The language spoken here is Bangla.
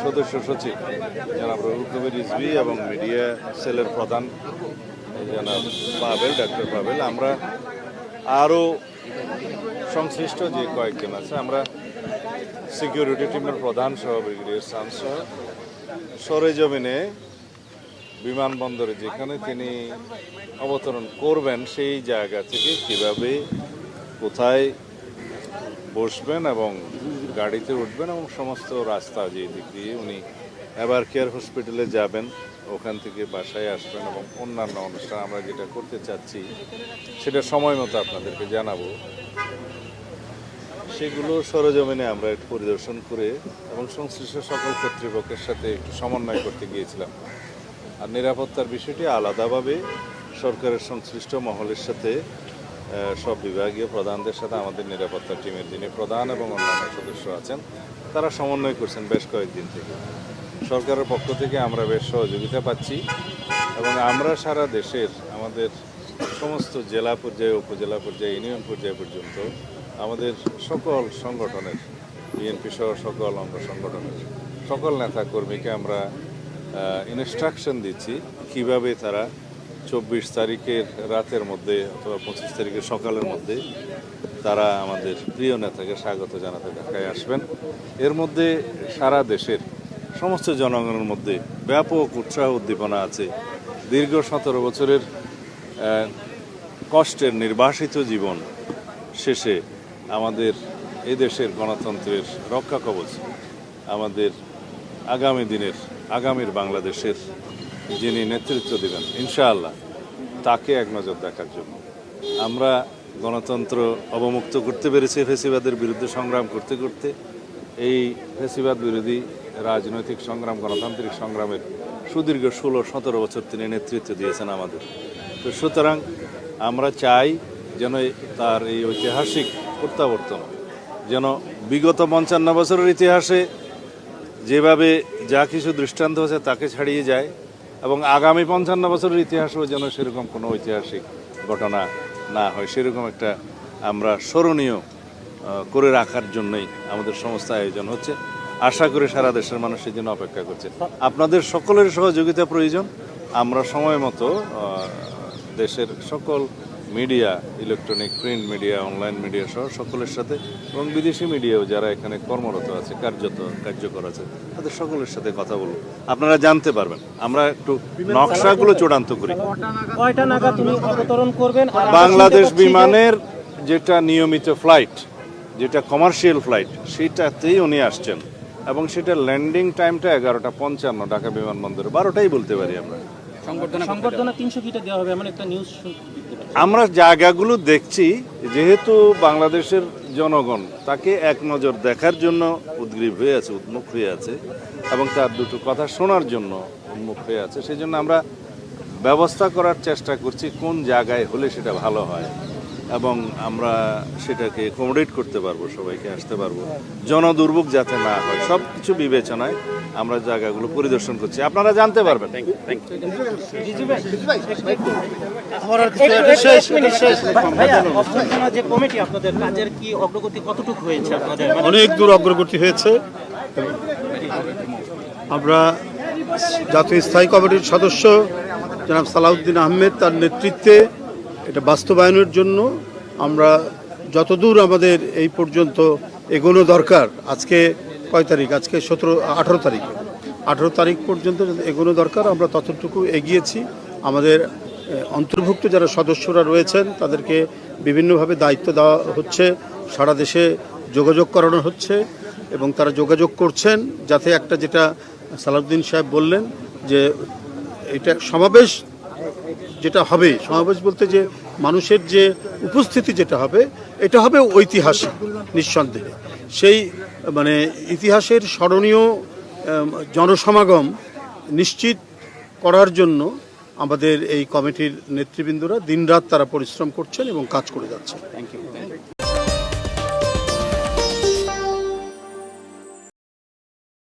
সদস্য সচিব জনাব রুহুল কবির রিজভী এবং মিডিয়া সেলের প্রধান জনাব পাবেল, ডক্টর পাবেল, আমরা আরও সংশ্লিষ্ট যে কয়েকজন আছে, আমরা সিকিউরিটি টিমের প্রধান সহ ব্রিগেডিয়ার সান সহ সরেজমিনে বিমানবন্দরে যেখানে তিনি অবতরণ করবেন সেই জায়গা থেকে কিভাবে কোথায় বসবেন এবং গাড়িতে উঠবেন এবং সমস্ত রাস্তা যে দিক দিয়ে উনি এবার কেয়ার হসপিটালে যাবেন, ওখান থেকে বাসায় আসবেন এবং অন্যান্য অনুষ্ঠান আমরা যেটা করতে চাচ্ছি সেটা সময় মতো আপনাদেরকে জানাবো। সেগুলো সরেজমিনে আমরা একটু পরিদর্শন করে এবং সংশ্লিষ্ট সকল কর্তৃপক্ষের সাথে একটু সমন্বয় করতে গিয়েছিলাম। আর নিরাপত্তার বিষয়টি আলাদাভাবে সরকারের সংশ্লিষ্ট মহলের সাথে সব বিভাগীয় প্রধানদের সাথে আমাদের নিরাপত্তা টিমের যিনি প্রধান এবং অন্যান্য সদস্য আছেন তারা সমন্বয় করছেন বেশ কয়েকদিন থেকে। সরকারের পক্ষ থেকে আমরা বেশ সহযোগিতা পাচ্ছি এবং আমরা সারা দেশের আমাদের সমস্ত জেলা পর্যায়ে, উপজেলা পর্যায়ে, ইউনিয়ন পর্যায়ে পর্যন্ত আমাদের সকল সংগঠনের, বিএনপি সহ সকল অঙ্গ সংগঠনের সকল নেতা কর্মীকে আমরা ইনস্ট্রাকশন দিচ্ছি কিভাবে তারা 24 তারিখের রাতের মধ্যে অথবা 25 তারিখের সকালের মধ্যে তারা আমাদের প্রিয় নেতাকে স্বাগত জানাতে ঢাকায় আসবেন। এর মধ্যে সারা দেশের সমস্ত জনগণের মধ্যে ব্যাপক উৎসাহ উদ্দীপনা আছে। দীর্ঘ 17 বছরের কষ্টের নির্বাসিত জীবন শেষে আমাদের এদেশের গণতন্ত্রের রক্ষা কবচ, আমাদের আগামী দিনের, আগামীর বাংলাদেশের যিনি নেতৃত্ব দেবেন ইনশাআল্লাহ, তাকে এক নজর দেখার জন্য আমরা গণতন্ত্র অবমুক্ত করতে পেরেছি। ফ্যাসিবাদের বিরুদ্ধে সংগ্রাম করতে করতে এই ফ্যাসিবাদ বিরোধী রাজনৈতিক সংগ্রাম, গণতান্ত্রিক সংগ্রামের সুদীর্ঘ 16-17 বছর তিনি নেতৃত্ব দিয়েছেন আমাদের। তো সুতরাং আমরা চাই যেন তার এই ঐতিহাসিক প্রত্যাবর্তন যেন বিগত 55 বছরের ইতিহাসে যেভাবে যা কিছু দৃষ্টান্ত আছে তাকে ছাড়িয়ে যায় এবং আগামী 55 বছরের ইতিহাসও যেন সেরকম কোনো ঐতিহাসিক ঘটনা না হয়, সেরকম একটা আমরা স্মরণীয় করে রাখার জন্যই আমাদের সমস্ত আয়োজন হচ্ছে। আশা করি সারা দেশের মানুষের জন্য অপেক্ষা করছে। আপনাদের সকলের সহযোগিতা প্রয়োজন। আমরা সময় মতো দেশের সকল media, electronic, print media, online media সহ সকলের সাথে এবং বিদেশি মিডিয়াও যারা এখানে কর্মরত আছে, কার্যকর আছে, তাদের সকলের সাথে কথা বলব। আপনারা জানতে পারবেন। আমরা একটু নকশাগুলো চূড়ান্ত করি। বাংলাদেশ বিমানের যেটা নিয়মিত ফ্লাইট, যেটা কমার্শিয়াল ফ্লাইট, সেটাতেই উনি আসছেন এবং সেটা ল্যান্ডিং টাইমটা 11:55 ঢাকা বিমানবন্দরে, 12টাই বলতে পারি আমরা। সংবর্ধনা 300 ফিটে দেওয়া হবে এমন একটা নিউজ আমরা জায়গাগুলো দেখছি, যেহেতু বাংলাদেশের জনগণ তাকে এক নজর দেখার জন্য উদ্গ্রীব হয়ে আছে, উন্মুখ হয়ে আছে এবং তার দুটো কথা শোনার জন্য উন্মুখ হয়ে আছে, সেই জন্য আমরা ব্যবস্থা করার চেষ্টা করছি কোন জায়গায় হলে সেটা ভালো হয় এবং আমরা সেটাকে অ্যাকোমোডেট করতে পারবো, সবাইকে আসতে পারবো, জনদুর্ভোগ যাতে না হয়, সব কিছু বিবেচনায় আমরা জায়গাগুলো পরিদর্শন করছি। আপনারা জানতে পারবেন। অনেক দূর অগ্রগতি হয়েছে। আমরা জাতীয় স্থায়ী কমিটির সদস্য জনাব সালাউদ্দিন আহমেদ তার নেতৃত্বে এটা বাস্তবায়নের জন্য আমরা যতদূর আমাদের এই পর্যন্ত এগোনো দরকার, আজকে কয় তারিখ, আজকে 18 তারিখ পর্যন্ত এগোনো দরকার, আমরা ততটুকু এগিয়েছি। আমাদের অন্তর্ভুক্ত যারা সদস্যরা রয়েছেন তাদেরকে বিভিন্নভাবে দায়িত্ব দেওয়া হচ্ছে, সারা দেশে যোগাযোগ করানো হচ্ছে এবং তারা যোগাযোগ করছেন যাতে একটা, যেটা সালাউদ্দিন সাহেব বললেন যে এটা সমাবেশ যেটা হবে, সমাবেশ বলতে যে মানুষের যে উপস্থিতি যেটা হবে, এটা হবে ঐতিহাসিক নিঃসন্দেহে। সেই মানে ইতিহাসের স্মরণীয় জনসমাগম নিশ্চিত করার জন্য আমাদের এই কমিটির নেতৃবৃন্দরা দিনরাত তারা পরিশ্রম করছেন এবং কাজ করে যাচ্ছেন। Thank you.